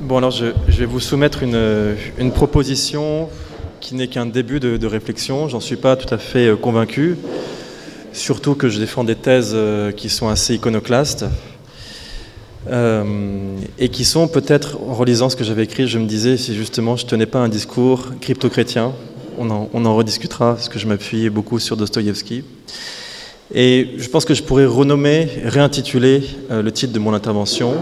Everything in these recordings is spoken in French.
Bon, alors je vais vous soumettre une proposition qui n'est qu'un début de réflexion. J'en suis pas tout à fait convaincu, surtout que je défends des thèses qui sont assez iconoclastes et qui sont peut-être, en relisant ce que j'avais écrit, je me disais si justement je tenais pas un discours crypto-chrétien. On en rediscutera, parce que je m'appuie beaucoup sur Dostoïevski. Et je pense que je pourrais renommer, réintituler le titre de mon intervention.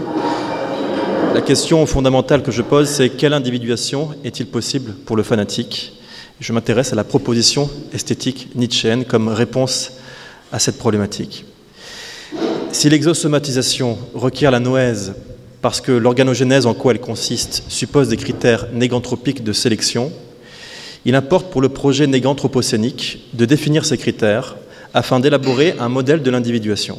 La question fondamentale que je pose, c'est quelle individuation est-il possible pour le fanatique? Je m'intéresse à la proposition esthétique nietzschéenne comme réponse à cette problématique. Si l'exosomatisation requiert la noèse parce que l'organogénèse en quoi elle consiste suppose des critères néganthropiques de sélection, il importe pour le projet néganthropocénique de définir ces critères afin d'élaborer un modèle de l'individuation.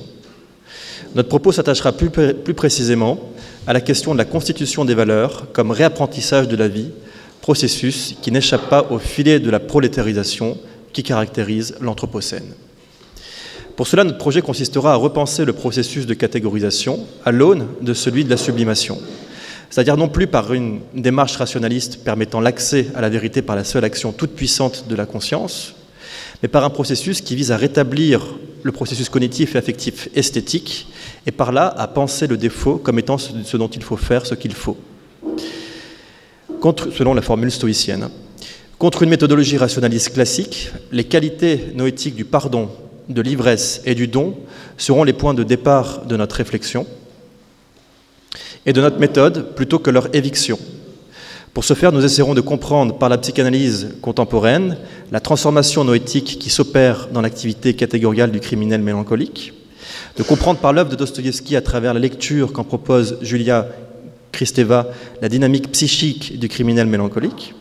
Notre propos s'attachera plus précisément à la question de la constitution des valeurs comme réapprentissage de la vie, processus qui n'échappe pas au filet de la prolétarisation qui caractérise l'Anthropocène. Pour cela, notre projet consistera à repenser le processus de catégorisation à l'aune de celui de la sublimation, c'est-à-dire non plus par une démarche rationaliste permettant l'accès à la vérité par la seule action toute puissante de la conscience, mais par un processus qui vise à rétablir le processus cognitif et affectif esthétique, et par là à penser le défaut comme étant ce dont il faut faire ce qu'il faut, selon la formule stoïcienne. Contre une méthodologie rationaliste classique, les qualités noétiques du pardon, de l'ivresse et du don seront les points de départ de notre réflexion et de notre méthode plutôt que leur éviction. Pour ce faire, nous essaierons de comprendre par la psychanalyse contemporaine la transformation noétique qui s'opère dans l'activité catégoriale du criminel mélancolique, de comprendre par l'œuvre de Dostoïevski à travers la lecture qu'en propose Julia Kristeva la dynamique psychique du criminel mélancolique,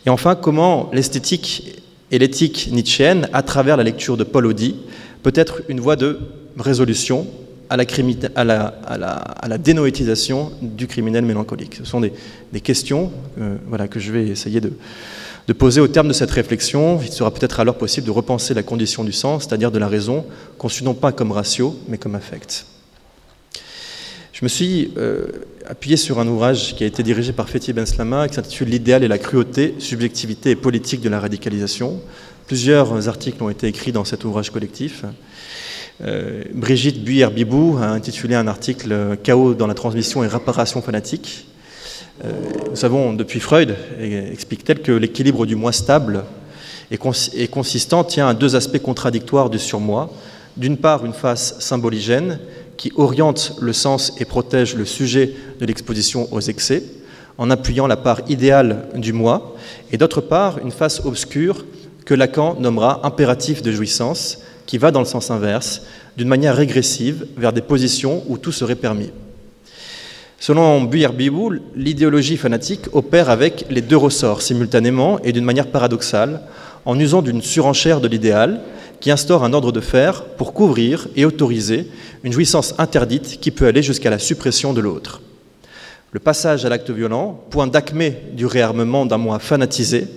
et enfin comment l'esthétique et l'éthique nietzschéenne, à travers la lecture de Paul Audy, peut être une voie de résolution à la dénoétisation du criminel mélancolique. Ce sont des questions que je vais essayer de poser au terme de cette réflexion. Il sera peut-être alors possible de repenser la condition du sens, c'est-à-dire de la raison, conçue non pas comme ratio, mais comme affect. Je me suis appuyé sur un ouvrage qui a été dirigé par Fethi Benslama, qui s'intitule « L'idéal et la cruauté, subjectivité et politique de la radicalisation ». Plusieurs articles ont été écrits dans cet ouvrage collectif. Brigitte Buyer-Bibou a intitulé un article « Chaos dans la transmission et réparation fanatique ». Nous savons depuis Freud, explique-t-elle, que l'équilibre du moi stable et consistant tient à deux aspects contradictoires du surmoi. D'une part, une face symboligène qui oriente le sens et protège le sujet de l'exposition aux excès, en appuyant la part idéale du moi, et d'autre part, une face obscure que Lacan nommera impératif de jouissance, qui va dans le sens inverse, d'une manière régressive vers des positions où tout serait permis. Selon Buyer-Bibou, l'idéologie fanatique opère avec les deux ressorts simultanément et d'une manière paradoxale, en usant d'une surenchère de l'idéal qui instaure un ordre de faire pour couvrir et autoriser une jouissance interdite qui peut aller jusqu'à la suppression de l'autre. Le passage à l'acte violent, point d'acmé du réarmement d'un moi fanatisé,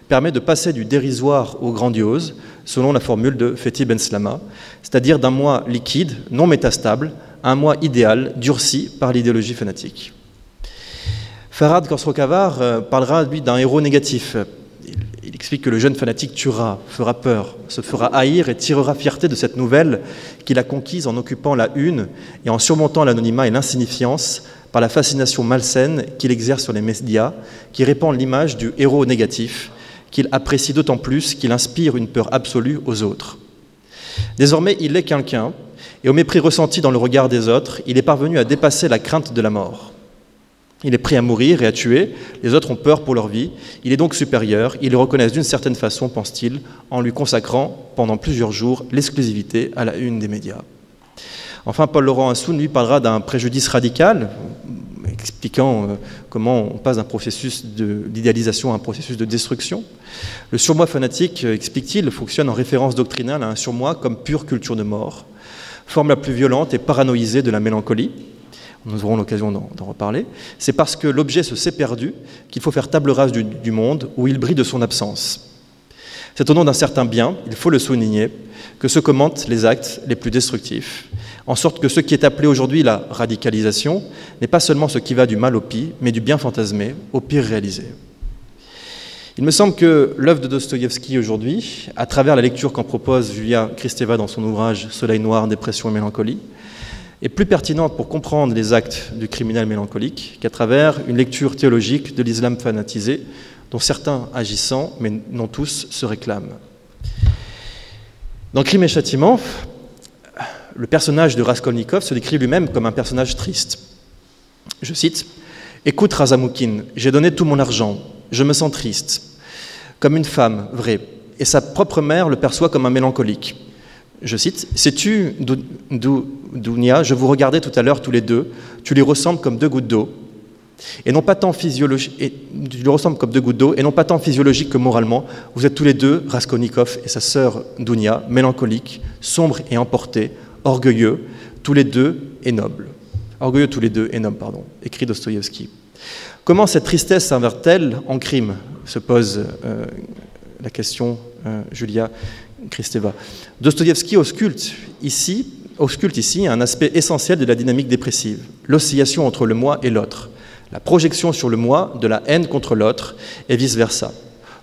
permet de passer du dérisoire au grandiose, selon la formule de Fethi Benslama, c'est-à-dire d'un moi liquide, non métastable, à un moi idéal, durci par l'idéologie fanatique. Farhad Khosrow-Khavar parlera, lui, d'un héros négatif. Il explique que le jeune fanatique tuera, fera peur, se fera haïr et tirera fierté de cette nouvelle qu'il a conquise en occupant la une et en surmontant l'anonymat et l'insignifiance par la fascination malsaine qu'il exerce sur les médias, qui répand l'image du héros négatif, qu'il apprécie d'autant plus qu'il inspire une peur absolue aux autres. Désormais, il est quelqu'un, et au mépris ressenti dans le regard des autres, il est parvenu à dépasser la crainte de la mort. Il est prêt à mourir et à tuer, les autres ont peur pour leur vie, il est donc supérieur, ils le reconnaissent d'une certaine façon, pense-t-il, en lui consacrant pendant plusieurs jours l'exclusivité à la une des médias. Enfin, Paul-Laurent Assoun, lui, parlera d'un préjudice radical, expliquant comment on passe d'un processus d'idéalisation à un processus de destruction. Le surmoi fanatique, explique-t-il, fonctionne en référence doctrinale à un surmoi comme pure culture de mort, forme la plus violente et paranoïsée de la mélancolie. Nous aurons l'occasion d'en reparler. C'est parce que l'objet se s'est perdu qu'il faut faire table rase du monde où il brille de son absence. C'est au nom d'un certain bien, il faut le souligner, que se commentent les actes les plus destructifs. en sorte que ce qui est appelé aujourd'hui la radicalisation n'est pas seulement ce qui va du mal au pis, mais du bien fantasmé au pire réalisé. Il me semble que l'œuvre de Dostoïevski aujourd'hui, à travers la lecture qu'en propose Julia Kristeva dans son ouvrage « Soleil noir, dépression et mélancolie », est plus pertinente pour comprendre les actes du criminel mélancolique qu'à travers une lecture théologique de l'islam fanatisé, dont certains agissant, mais non tous, se réclament. Dans Crime et Châtiment, le personnage de Raskolnikov se décrit lui-même comme un personnage triste. Je cite « Écoute, Razamoukine, j'ai donné tout mon argent, je me sens triste, comme une femme, vraie, et sa propre mère le perçoit comme un mélancolique. » Je cite « Sais-tu, Dounia, je vous regardais tout à l'heure tous les deux, tu lui ressembles comme deux gouttes d'eau, et non pas tant physiologique que moralement, vous êtes tous les deux, Raskolnikov et sa sœur Dounia, mélancoliques, sombres et emportés, orgueilleux, tous les deux et nobles. » Orgueilleux tous les deux et nobles, pardon, écrit Dostoïevski. Comment cette tristesse s'inverte-t-elle en crime, se pose la question Julia Kristeva. Dostoïevski ausculte ici un aspect essentiel de la dynamique dépressive, l'oscillation entre le moi et l'autre, la projection sur le moi de la haine contre l'autre et vice-versa,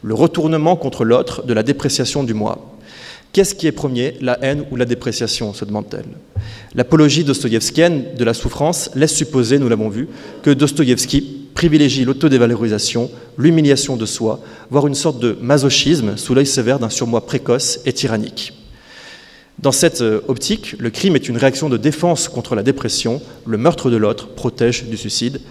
le retournement contre l'autre de la dépréciation du moi. Qu'est-ce qui est premier, la haine ou la dépréciation, se demande-t-elle. L'apologie dostoïevskienne de la souffrance laisse supposer, nous l'avons vu, que Dostoïevski privilégie l'autodévalorisation, l'humiliation de soi, voire une sorte de masochisme sous l'œil sévère d'un surmoi précoce et tyrannique. Dans cette optique, le crime est une réaction de défense contre la dépression, le meurtre de l'autre protège du suicide.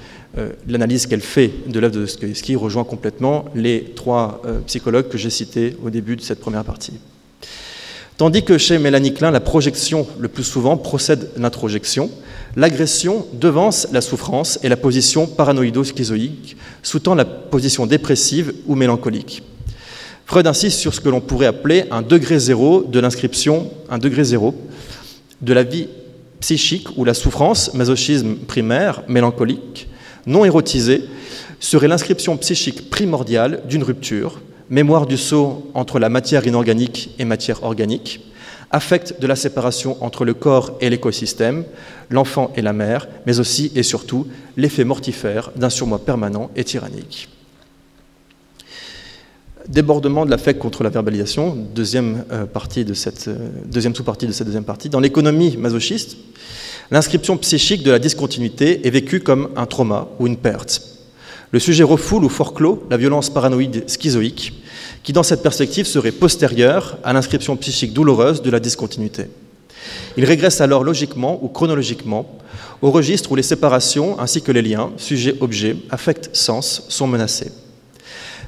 L'analyse qu'elle fait de l'œuvre de Dostoïevski rejoint complètement les trois psychologues que j'ai cités au début de cette première partie. Tandis que chez Mélanie Klein, la projection le plus souvent procède l'introjection, l'agression devance la souffrance et la position paranoïdo-schizoïque sous-tend la position dépressive ou mélancolique. Freud insiste sur ce que l'on pourrait appeler un degré zéro de l'inscription, un degré zéro de la vie psychique où la souffrance, masochisme primaire, mélancolique, non érotisée, serait l'inscription psychique primordiale d'une rupture, mémoire du saut entre la matière inorganique et matière organique, affect de la séparation entre le corps et l'écosystème, l'enfant et la mère, mais aussi et surtout l'effet mortifère d'un surmoi permanent et tyrannique. Débordement de l'affect contre la verbalisation, deuxième sous-partie de cette deuxième partie. Dans l'économie masochiste, l'inscription psychique de la discontinuité est vécue comme un trauma ou une perte. Le sujet refoule ou forclôt la violence paranoïde schizoïque, qui dans cette perspective serait postérieure à l'inscription psychique douloureuse de la discontinuité. Il régresse alors logiquement ou chronologiquement au registre où les séparations ainsi que les liens, sujet-objet, affect-sens, sont menacés.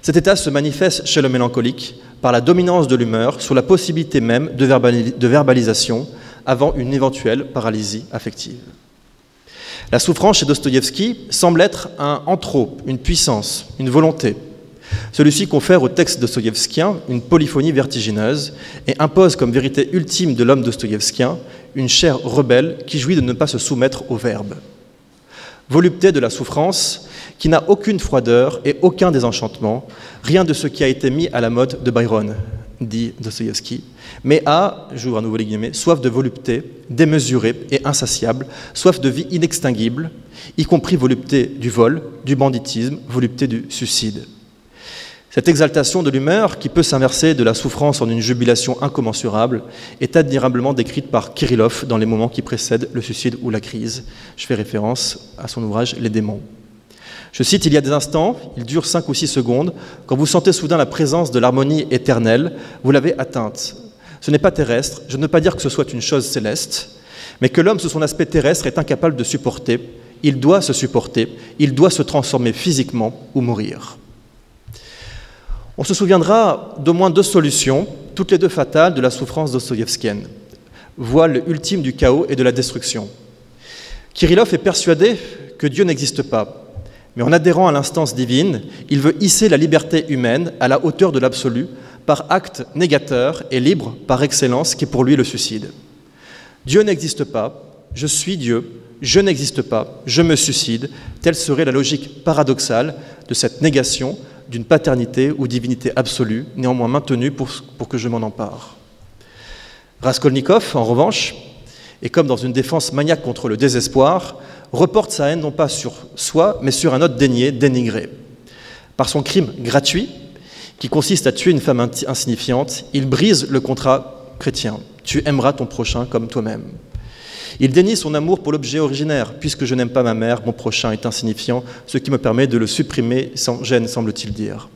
Cet état se manifeste chez le mélancolique par la dominance de l'humeur sur la possibilité même de verbalisation avant une éventuelle paralysie affective. La souffrance chez Dostoïevski semble être un anthrope, une puissance, une volonté. Celui-ci confère au texte dostoïevskien une polyphonie vertigineuse et impose comme vérité ultime de l'homme dostoïevskien une chair rebelle qui jouit de ne pas se soumettre au verbe. Volupté de la souffrance qui n'a aucune froideur et aucun désenchantement, rien de ce qui a été mis à la mode de Byron, dit Dostoïevski, mais a, j'ouvre à nouveau les guillemets, soif de volupté, démesurée et insatiable, soif de vie inextinguible, y compris volupté du vol, du banditisme, volupté du suicide. Cette exaltation de l'humeur, qui peut s'inverser de la souffrance en une jubilation incommensurable, est admirablement décrite par Kirillov dans les moments qui précèdent le suicide ou la crise. Je fais référence à son ouvrage « Les démons ». Je cite, « Il y a des instants, il dure 5 ou 6 secondes, quand vous sentez soudain la présence de l'harmonie éternelle, vous l'avez atteinte. Ce n'est pas terrestre, je ne veux pas dire que ce soit une chose céleste, mais que l'homme sous son aspect terrestre est incapable de supporter, il doit se supporter, il doit se transformer physiquement ou mourir. » On se souviendra d'au moins 2 solutions, toutes les 2 fatales de la souffrance dostoïevskienne, voile ultime du chaos et de la destruction. Kirillov est persuadé que Dieu n'existe pas, mais en adhérant à l'instance divine, il veut hisser la liberté humaine à la hauteur de l'absolu par acte négateur et libre par excellence qui est pour lui le suicide. Dieu n'existe pas, je suis Dieu, je n'existe pas, je me suicide, telle serait la logique paradoxale de cette négation d'une paternité ou divinité absolue, néanmoins maintenue pour que je m'en empare. Raskolnikov, en revanche, et comme dans une défense maniaque contre le désespoir, reporte sa haine non pas sur soi, mais sur un autre dénigré. Par son crime gratuit, qui consiste à tuer une femme insignifiante, il brise le contrat chrétien. Tu aimeras ton prochain comme toi-même. Il dénie son amour pour l'objet originaire. Puisque je n'aime pas ma mère, mon prochain est insignifiant, ce qui me permet de le supprimer sans gêne, semble-t-il dire.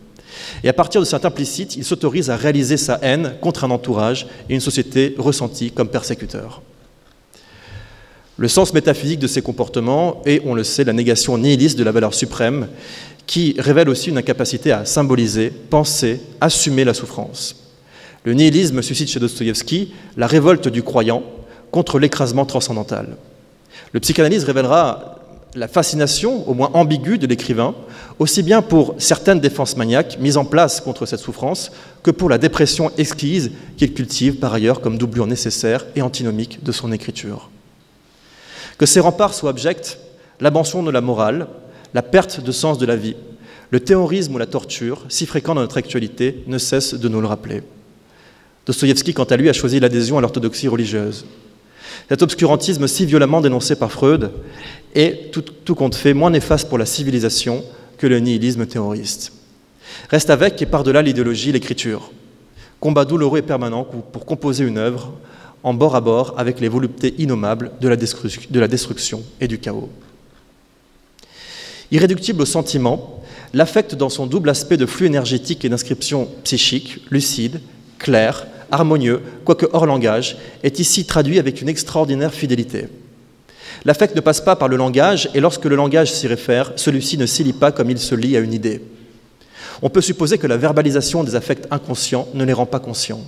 Et à partir de cet implicite, il s'autorise à réaliser sa haine contre un entourage et une société ressentie comme persécuteur. Le sens métaphysique de ces comportements est, on le sait, la négation nihiliste de la valeur suprême, qui révèle aussi une incapacité à symboliser, penser, assumer la souffrance. Le nihilisme suscite chez Dostoïevski la révolte du croyant contre l'écrasement transcendantal. Le psychanalyse révélera la fascination, au moins ambiguë, de l'écrivain, aussi bien pour certaines défenses maniaques mises en place contre cette souffrance que pour la dépression exquise qu'il cultive par ailleurs comme doublure nécessaire et antinomique de son écriture. Que ces remparts soient abjects, l'abandon de la morale, la perte de sens de la vie, le terrorisme ou la torture, si fréquents dans notre actualité, ne cessent de nous le rappeler. Dostoïevski, quant à lui, a choisi l'adhésion à l'orthodoxie religieuse. Cet obscurantisme si violemment dénoncé par Freud est, tout compte fait, moins néfaste pour la civilisation que le nihilisme terroriste. Reste avec, et par-delà l'idéologie, l'écriture. Combat douloureux et permanent pour composer une œuvre en bord à bord avec les voluptés innommables de la destruction et du chaos. Irréductible au sentiment, l'affect dans son double aspect de flux énergétique et d'inscription psychique, lucide, clair, harmonieux, quoique hors langage, est ici traduit avec une extraordinaire fidélité. L'affect ne passe pas par le langage, et lorsque le langage s'y réfère, celui-ci ne s'y lie pas comme il se lie à une idée. On peut supposer que la verbalisation des affects inconscients ne les rend pas conscients.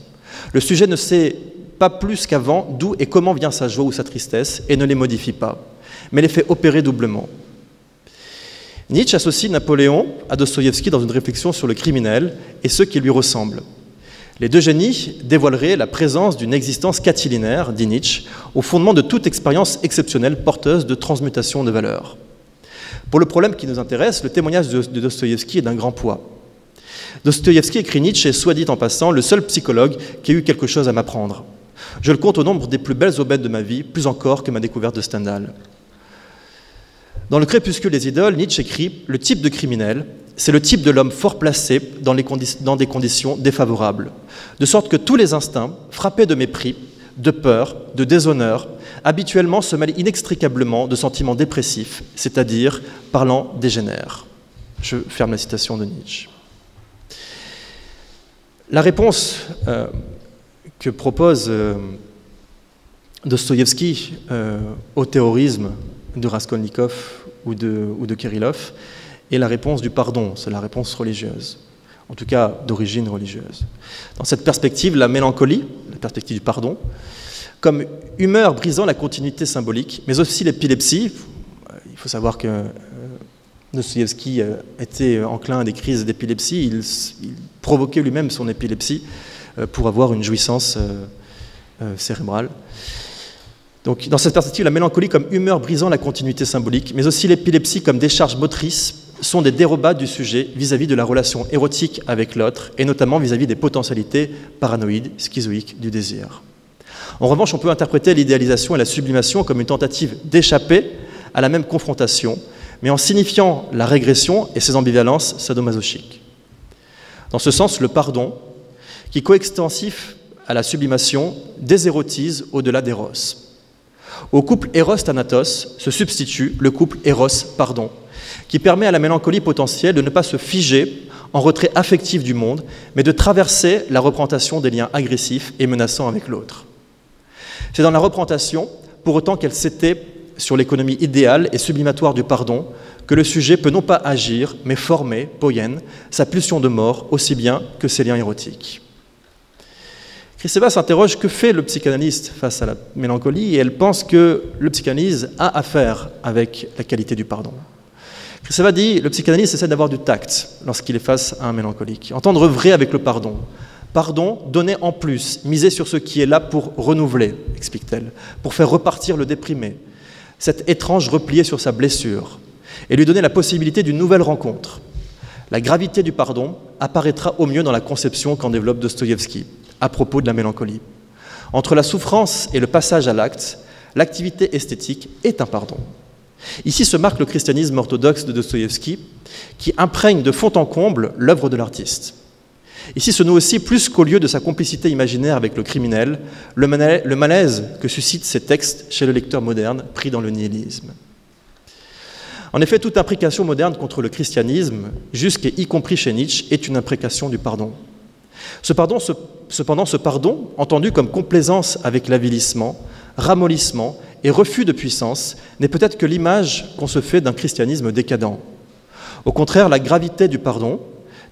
Le sujet ne sait pas plus qu'avant d'où et comment vient sa joie ou sa tristesse, et ne les modifie pas, mais les fait opérer doublement. Nietzsche associe Napoléon à Dostoïevski dans une réflexion sur le criminel et ceux qui lui ressemblent. Les deux génies dévoileraient la présence d'une existence catilinaire, dit Nietzsche, au fondement de toute expérience exceptionnelle porteuse de transmutation de valeurs. Pour le problème qui nous intéresse, le témoignage de Dostoïevski est d'un grand poids. Dostoïevski, écrit Nietzsche, est, soit dit en passant, le seul psychologue qui ait eu quelque chose à m'apprendre. Je le compte au nombre des plus belles aubaines de ma vie, plus encore que ma découverte de Stendhal. Dans Le crépuscule des idoles, Nietzsche écrit « Le type de criminel, c'est le type de l'homme fort placé dans des conditions défavorables, de sorte que tous les instincts, frappés de mépris, de peur, de déshonneur, habituellement se mêlent inextricablement de sentiments dépressifs, c'est-à-dire, parlant, dégénèrent. » Je ferme la citation de Nietzsche. La réponse que propose Dostoïevski au terrorisme de Raskolnikov ou de Kirillov est la réponse du pardon, c'est la réponse religieuse, en tout cas d'origine religieuse. Dans cette perspective, la mélancolie, la perspective du pardon, comme humeur brisant la continuité symbolique, mais aussi l'épilepsie. Il faut savoir que Dostoïevski était enclin à des crises d'épilepsie, il provoquait lui-même son épilepsie pour avoir une jouissance cérébrale. Donc, dans cette perspective, la mélancolie comme humeur brisant la continuité symbolique, mais aussi l'épilepsie comme décharge motrice, sont des dérobats du sujet vis-à-vis de la relation érotique avec l'autre, et notamment vis-à-vis des potentialités paranoïdes, schizoïques du désir. En revanche, on peut interpréter l'idéalisation et la sublimation comme une tentative d'échapper à la même confrontation, mais en signifiant la régression et ses ambivalences sadomasochiques. Dans ce sens, le pardon, qui coextensif à la sublimation, désérotise au-delà d'Eros. Au couple Eros-Thanatos se substitue le couple Eros-Pardon, qui permet à la mélancolie potentielle de ne pas se figer en retrait affectif du monde, mais de traverser la représentation des liens agressifs et menaçants avec l'autre. C'est dans la représentation, pour autant qu'elle s'était sur l'économie idéale et sublimatoire du pardon, que le sujet peut non pas agir, mais former, poienne, sa pulsion de mort, aussi bien que ses liens érotiques. Kristeva s'interroge que fait le psychanalyste face à la mélancolie, et elle pense que le psychanalyse a affaire avec la qualité du pardon. Kristeva dit, le psychanalyste essaie d'avoir du tact lorsqu'il est face à un mélancolique, entendre vrai avec le pardon. Pardon, donner en plus, miser sur ce qui est là pour renouveler, explique-t-elle, pour faire repartir le déprimé, cet étrange replié sur sa blessure, et lui donner la possibilité d'une nouvelle rencontre. La gravité du pardon apparaîtra au mieux dans la conception qu'en développe Dostoïevski à propos de la mélancolie. Entre la souffrance et le passage à l'acte, l'activité esthétique est un pardon. Ici se marque le christianisme orthodoxe de Dostoïevski, qui imprègne de fond en comble l'œuvre de l'artiste. Ici se noue aussi, plus qu'au lieu de sa complicité imaginaire avec le criminel, le malaise que suscitent ces textes chez le lecteur moderne pris dans le nihilisme. En effet, toute imprécation moderne contre le christianisme, jusqu'y compris chez Nietzsche, est une imprécation du pardon. Cependant, ce pardon, entendu comme complaisance avec l'avilissement, ramollissement et refus de puissance, n'est peut-être que l'image qu'on se fait d'un christianisme décadent. Au contraire, la gravité du pardon,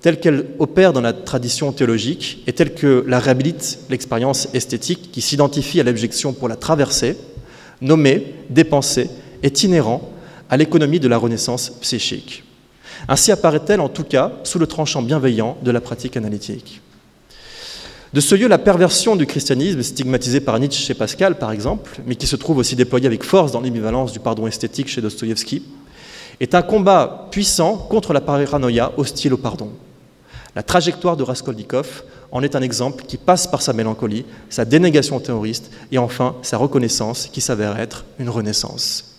telle qu'elle opère dans la tradition théologique et telle que la réhabilite l'expérience esthétique qui s'identifie à l'abjection pour la traverser, nommer, dépenser, est inhérent à l'économie de la renaissance psychique. Ainsi apparaît-elle en tout cas sous le tranchant bienveillant de la pratique analytique. De ce lieu, la perversion du christianisme, stigmatisée par Nietzsche chez Pascal par exemple, mais qui se trouve aussi déployée avec force dans l'ambivalence du pardon esthétique chez Dostoïevski, est un combat puissant contre la paranoïa hostile au pardon. La trajectoire de Raskolnikov en est un exemple qui passe par sa mélancolie, sa dénégation terroriste et enfin sa reconnaissance qui s'avère être une renaissance.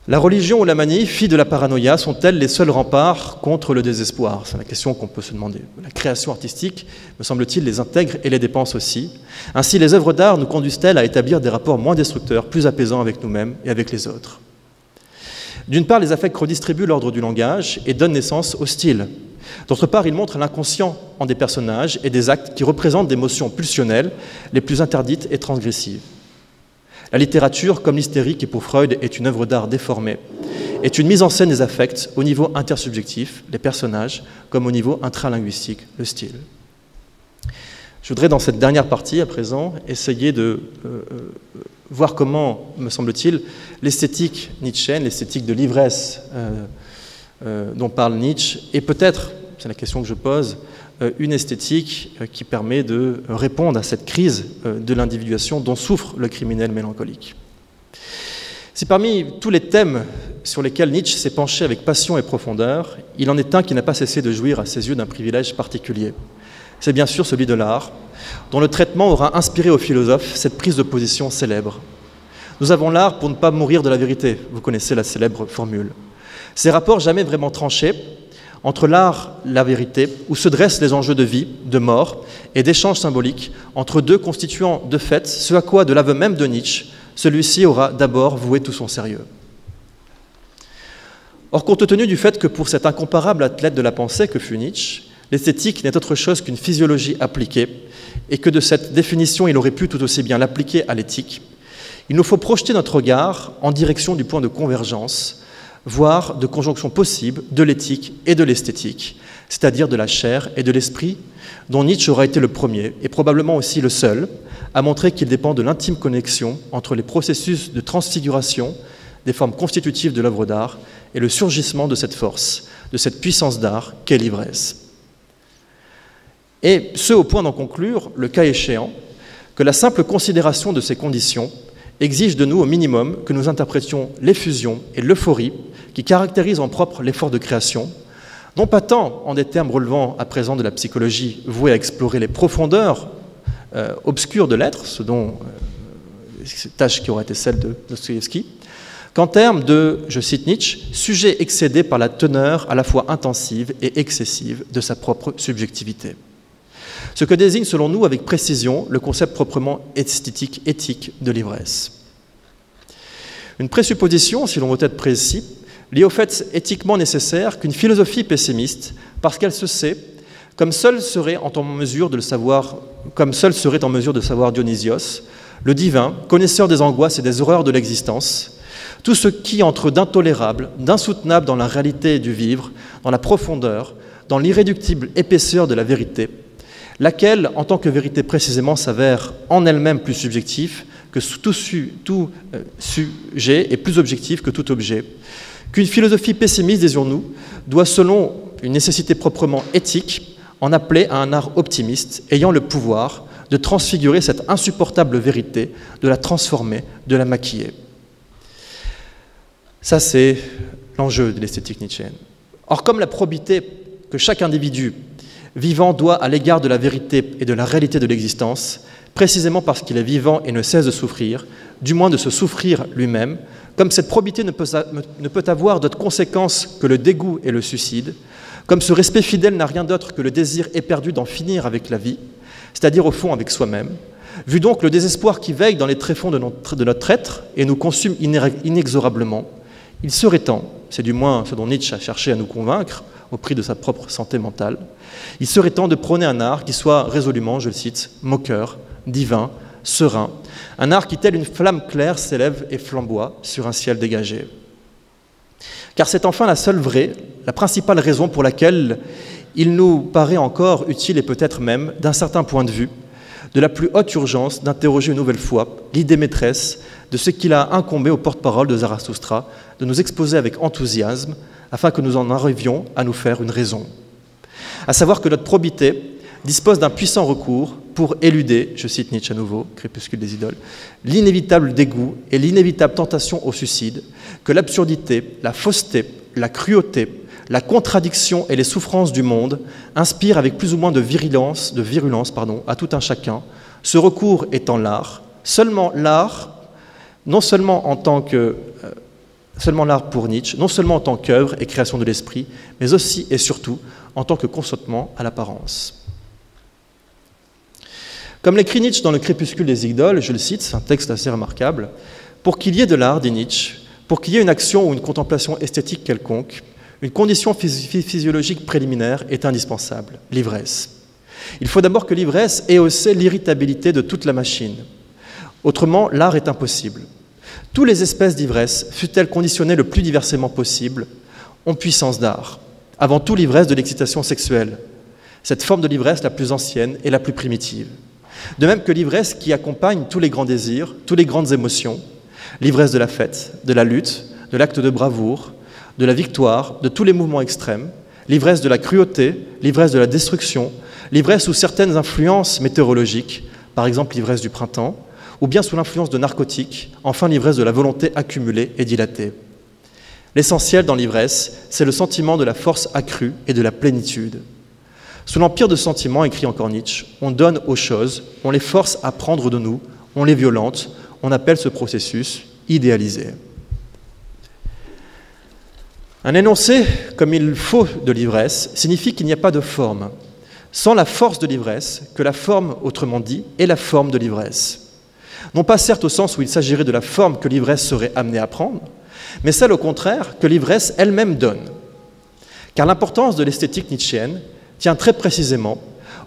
La religion ou la manie, fille de la paranoïa, sont-elles les seuls remparts contre le désespoir? C'est la question qu'on peut se demander. La création artistique, me semble-t-il, les intègre et les dépense aussi. Ainsi, les œuvres d'art nous conduisent-elles à établir des rapports moins destructeurs, plus apaisants avec nous-mêmes et avec les autres? D'une part, les affects redistribuent l'ordre du langage et donnent naissance au style. D'autre part, ils montrent l'inconscient en des personnages et des actes qui représentent des motions pulsionnelles les plus interdites et transgressives. La littérature, comme l'hystérie qui pour Freud est une œuvre d'art déformée, est une mise en scène des affects au niveau intersubjectif, les personnages, comme au niveau intralinguistique, le style. Je voudrais, dans cette dernière partie, à présent, essayer de voir comment, me semble-t-il, l'esthétique nietzschéenne, l'esthétique de l'ivresse dont parle Nietzsche, est peut-être, c'est la question que je pose, une esthétique qui permet de répondre à cette crise de l'individuation dont souffre le criminel mélancolique. Si parmi tous les thèmes sur lesquels Nietzsche s'est penché avec passion et profondeur, il en est un qui n'a pas cessé de jouir à ses yeux d'un privilège particulier. C'est bien sûr celui de l'art, dont le traitement aura inspiré aux philosophes cette prise de position célèbre. Nous avons l'art pour ne pas mourir de la vérité, vous connaissez la célèbre formule. Ces rapports jamais vraiment tranchés entre l'art et la vérité, où se dressent les enjeux de vie, de mort et d'échanges symboliques entre deux constituants de fait, ce à quoi, de l'aveu même de Nietzsche, celui-ci aura d'abord voué tout son sérieux. Or, compte tenu du fait que pour cet incomparable athlète de la pensée que fut Nietzsche, l'esthétique n'est autre chose qu'une physiologie appliquée, et que de cette définition il aurait pu tout aussi bien l'appliquer à l'éthique, il nous faut projeter notre regard en direction du point de convergence, voire de conjonction possible de l'éthique et de l'esthétique, c'est-à-dire de la chair et de l'esprit, dont Nietzsche aura été le premier, et probablement aussi le seul, à montrer qu'il dépend de l'intime connexion entre les processus de transfiguration des formes constitutives de l'œuvre d'art et le surgissement de cette force, de cette puissance d'art qu'est l'ivresse. Et ce au point d'en conclure, le cas échéant, que la simple considération de ces conditions exige de nous au minimum que nous interprétions l'effusion et l'euphorie qui caractérisent en propre l'effort de création, non pas tant en des termes relevant à présent de la psychologie vouée à explorer les profondeurs obscures de l'être, ce dont cette tâche qui aurait été celle de Dostoïevski, qu'en termes de, je cite Nietzsche, sujet excédé par la teneur à la fois intensive et excessive de sa propre subjectivité. Ce que désigne selon nous avec précision le concept proprement esthétique, éthique de l'ivresse. Une présupposition, si l'on veut être précis, liée au fait éthiquement nécessaire qu'une philosophie pessimiste, parce qu'elle se sait, comme seul serait en mesure de savoir Dionysios, le divin, connaisseur des angoisses et des horreurs de l'existence, tout ce qui entre d'intolérable, d'insoutenable dans la réalité du vivre, dans la profondeur, dans l'irréductible épaisseur de la vérité, laquelle, en tant que vérité précisément, s'avère en elle-même plus subjective que tout sujet et plus objectif que tout objet, qu'une philosophie pessimiste, disions-nous, doit, selon une nécessité proprement éthique, en appeler à un art optimiste ayant le pouvoir de transfigurer cette insupportable vérité, de la transformer, de la maquiller. Ça, c'est l'enjeu de l'esthétique nietzschéenne. Or, comme la probité que chaque individu Vivant doit à l'égard de la vérité et de la réalité de l'existence, précisément parce qu'il est vivant et ne cesse de souffrir, du moins de se souffrir lui-même, comme cette probité ne peut avoir d'autre conséquence que le dégoût et le suicide, comme ce respect fidèle n'a rien d'autre que le désir éperdu d'en finir avec la vie, c'est-à-dire au fond avec soi-même, vu donc le désespoir qui veille dans les tréfonds de notre être et nous consume inexorablement, il serait temps, c'est du moins ce dont Nietzsche a cherché à nous convaincre, au prix de sa propre santé mentale, il serait temps de prôner un art qui soit résolument, je le cite, moqueur, divin, serein, un art qui, tel une flamme claire, s'élève et flamboie sur un ciel dégagé. Car c'est enfin la seule vraie, la principale raison pour laquelle il nous paraît encore utile et peut-être même, d'un certain point de vue, de la plus haute urgence d'interroger une nouvelle fois l'idée maîtresse de ce qu'il a incombé au porte-parole de Zarathustra de nous exposer avec enthousiasme afin que nous en arrivions à nous faire une raison. À savoir que notre probité dispose d'un puissant recours pour éluder, je cite Nietzsche à nouveau, Crépuscule des idoles, l'inévitable dégoût et l'inévitable tentation au suicide, que l'absurdité, la fausseté, la cruauté, la contradiction et les souffrances du monde inspirent avec plus ou moins de virulence à tout un chacun, ce recours étant l'art, seulement l'art, seulement l'art pour Nietzsche, non seulement en tant qu'œuvre et création de l'esprit, mais aussi et surtout en tant que consentement à l'apparence. Comme l'écrit Nietzsche dans le Crépuscule des idoles, je le cite, c'est un texte assez remarquable, « Pour qu'il y ait de l'art, dit Nietzsche, pour qu'il y ait une action ou une contemplation esthétique quelconque, une condition physiologique préliminaire est indispensable, l'ivresse. Il faut d'abord que l'ivresse ait aussi l'irritabilité de toute la machine. Autrement, l'art est impossible. Toutes les espèces d'ivresse, fût-elles conditionnées le plus diversement possible, ont puissance d'art. Avant tout, l'ivresse de l'excitation sexuelle, cette forme de l'ivresse la plus ancienne et la plus primitive. De même que l'ivresse qui accompagne tous les grands désirs, toutes les grandes émotions, l'ivresse de la fête, de la lutte, de l'acte de bravoure, de la victoire, de tous les mouvements extrêmes, l'ivresse de la cruauté, l'ivresse de la destruction, l'ivresse sous certaines influences météorologiques, par exemple l'ivresse du printemps, ou bien sous l'influence de narcotiques, enfin l'ivresse de la volonté accumulée et dilatée. L'essentiel dans l'ivresse, c'est le sentiment de la force accrue et de la plénitude. Sous l'empire de sentiments, écrit encore Nietzsche, on donne aux choses, on les force à prendre de nous, on les violente, on appelle ce processus idéalisé. Un énoncé, comme il faut de l'ivresse, signifie qu'il n'y a pas de forme. Sans la force de l'ivresse, que la forme, autrement dit, est la forme de l'ivresse. Non pas certes au sens où il s'agirait de la forme que l'ivresse serait amenée à prendre, mais celle au contraire que l'ivresse elle-même donne. Car l'importance de l'esthétique nietzschéenne tient très précisément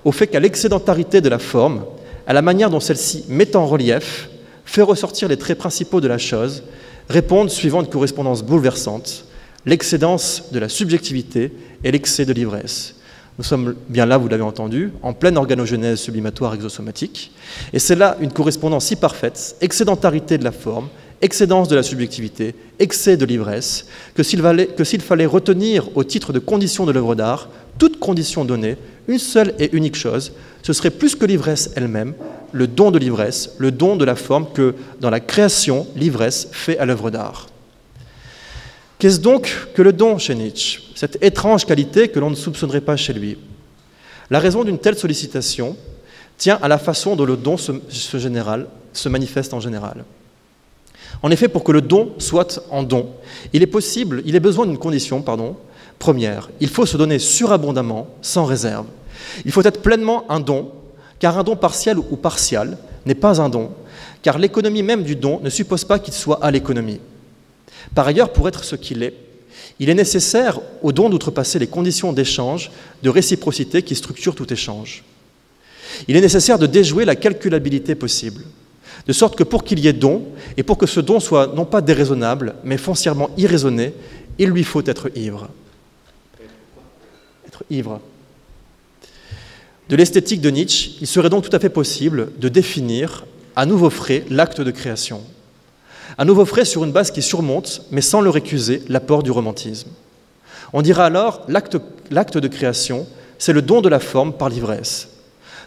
au fait qu'à l'excédentarité de la forme, à la manière dont celle-ci met en relief, fait ressortir les traits principaux de la chose, répondent suivant une correspondance bouleversante, l'excédence de la subjectivité et l'excès de l'ivresse. Nous sommes bien là, vous l'avez entendu, en pleine organogenèse sublimatoire exosomatique, et c'est là une correspondance si parfaite, excédentarité de la forme, excédence de la subjectivité, excès de l'ivresse, que s'il fallait retenir au titre de condition de l'œuvre d'art, toute condition donnée, une seule et unique chose, ce serait plus que l'ivresse elle-même, le don de l'ivresse, le don de la forme que, dans la création, l'ivresse fait à l'œuvre d'art. Qu'est-ce donc que le don chez Nietzsche, cette étrange qualité que l'on ne soupçonnerait pas chez lui? La raison d'une telle sollicitation tient à la façon dont le don se manifeste en général. En effet, pour que le don soit en don, il est besoin d'une condition, première. Il faut se donner surabondamment, sans réserve. Il faut être pleinement un don, car un don partiel ou partial n'est pas un don, car l'économie même du don ne suppose pas qu'il soit à l'économie. Par ailleurs, pour être ce qu'il est nécessaire au don d'outrepasser les conditions d'échange, de réciprocité qui structurent tout échange. Il est nécessaire de déjouer la calculabilité possible, de sorte que pour qu'il y ait don, et pour que ce don soit non pas déraisonnable, mais foncièrement irraisonné, il lui faut être ivre. Être ivre. De l'esthétique de Nietzsche, il serait donc tout à fait possible de définir à nouveau frais l'acte de création. À nouveau frais sur une base qui surmonte, mais sans le récuser, l'apport du romantisme. On dira alors l'acte de création, c'est le don de la forme par l'ivresse.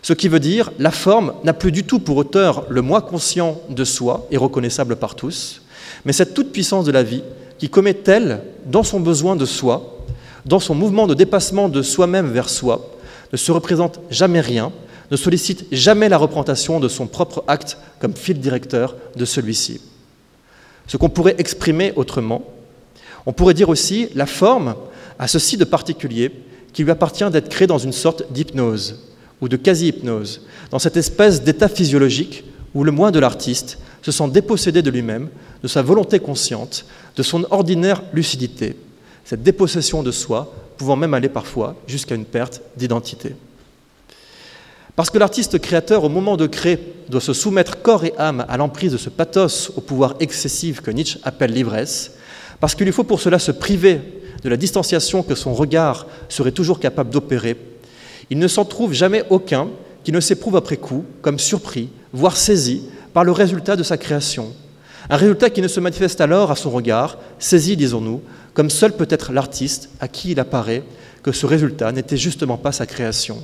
Ce qui veut dire la forme n'a plus du tout pour auteur le moi conscient de soi et reconnaissable par tous, mais cette toute-puissance de la vie qui commet telle, dans son besoin de soi, dans son mouvement de dépassement de soi-même vers soi, ne se représente jamais rien, ne sollicite jamais la représentation de son propre acte comme fil directeur de celui-ci. Ce qu'on pourrait exprimer autrement, on pourrait dire aussi la forme a ceci de particulier qu'il lui appartient d'être créé dans une sorte d'hypnose ou de quasi-hypnose, dans cette espèce d'état physiologique où le moi de l'artiste se sent dépossédé de lui-même, de sa volonté consciente, de son ordinaire lucidité, cette dépossession de soi pouvant même aller parfois jusqu'à une perte d'identité. Parce que l'artiste créateur, au moment de créer, doit se soumettre corps et âme à l'emprise de ce pathos au pouvoir excessif que Nietzsche appelle l'ivresse, parce qu'il lui faut pour cela se priver de la distanciation que son regard serait toujours capable d'opérer, il ne s'en trouve jamais aucun qui ne s'éprouve après coup comme surpris, voire saisi par le résultat de sa création. Un résultat qui ne se manifeste alors à son regard, saisi, disons-nous, comme seul peut être l'artiste à qui il apparaît que ce résultat n'était justement pas sa création.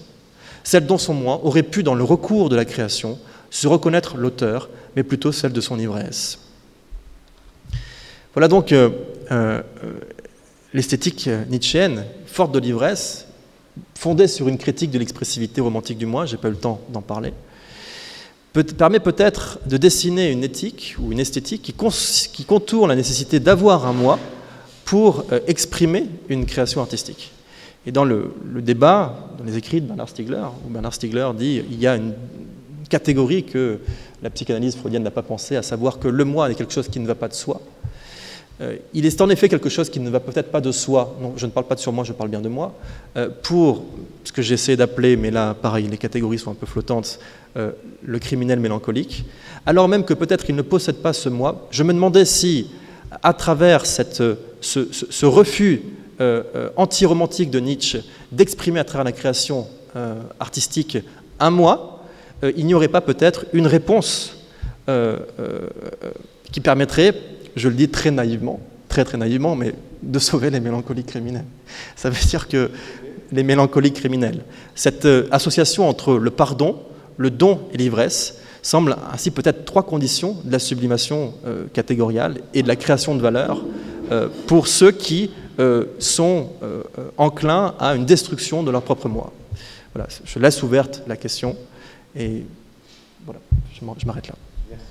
Celle dont son moi aurait pu, dans le recours de la création, se reconnaître l'auteur, mais plutôt celle de son ivresse. Voilà donc l'esthétique nietzschéenne, forte de l'ivresse, fondée sur une critique de l'expressivité romantique du moi, je n'ai pas eu le temps d'en parler, permet peut-être de dessiner une éthique ou une esthétique qui contourne la nécessité d'avoir un moi pour exprimer une création artistique. Et dans le débat, dans les écrits de Bernard Stiegler, où Bernard Stiegler dit qu'il y a une catégorie que la psychanalyse freudienne n'a pas pensé, à savoir que le moi est quelque chose qui ne va pas de soi. Il est en effet quelque chose qui ne va peut-être pas de soi, non, je ne parle pas de sur moi, je parle bien de moi, pour ce que j'essaie d'appeler, mais là, pareil, les catégories sont un peu flottantes, le criminel mélancolique, alors même que peut-être il ne possède pas ce moi. Je me demandais si, à travers ce refus anti-romantique de Nietzsche d'exprimer à travers la création artistique un moi, il n'y aurait pas peut-être une réponse qui permettrait, je le dis très naïvement, très naïvement, mais de sauver les mélancoliques criminels. Ça veut dire que les mélancoliques criminels, cette association entre le pardon, le don et l'ivresse, semble ainsi peut-être trois conditions de la sublimation catégoriale et de la création de valeur pour ceux qui sont enclins à une destruction de leur propre moi. Voilà, je laisse ouverte la question et voilà, je m'arrête là. Merci.